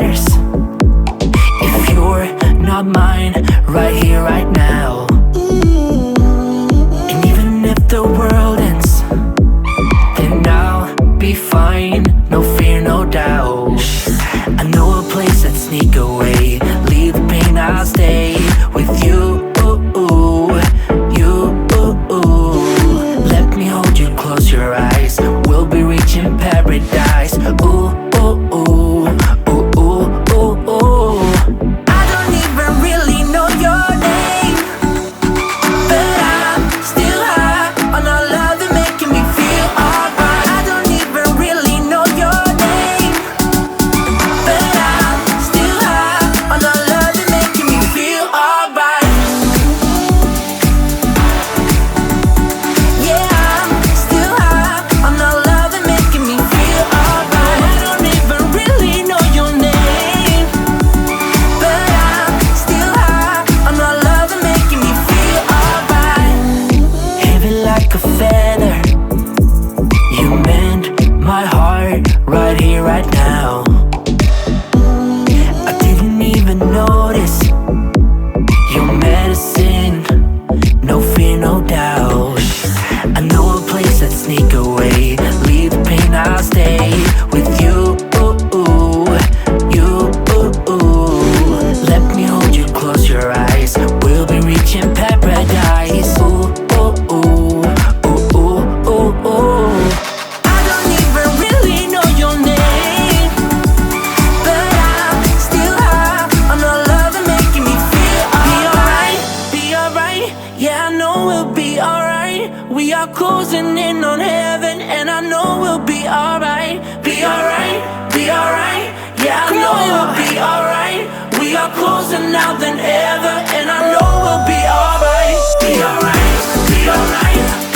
cares if you're not mine right here, right now? And even if the world ends, then I'll be fine, no fear, no doubt. I know a place that sneak away, leave the pain, I'll stay with you. Let me hold you, close your eyes, we'll be reaching paradise. Ooh, ooh, ooh, ooh, ooh, ooh, ooh. I don't even really know your name, but I'm still high on all love and making me feel alright. I don't even really know your name, but I'm still high on all love and making me feel alright. Yeah, I'm still high on all love and making me feel alright. I don't even really know your name, but I'm still high on all love and making me feel alright. Heavy like a feather, you mend my heart right here, right now. I didn't even notice your medicine, no fear, no doubt. I know a place that sneak away, leave the pain, I'll stay with you. You, let me hold you, close your eyes, we'll be reaching paradise. Ooh, ooh, ooh, ooh, ooh, ooh, ooh. I don't even really know your name, but I'm still high on all love and making me feel alright. Be alright, yeah, I know we'll be alright. We are closing in on heaven, and I know we'll be alright. Be alright, yeah, I know we'll be alright. We are closer now than ever, and I know we'll be alright. Be alright, be alright.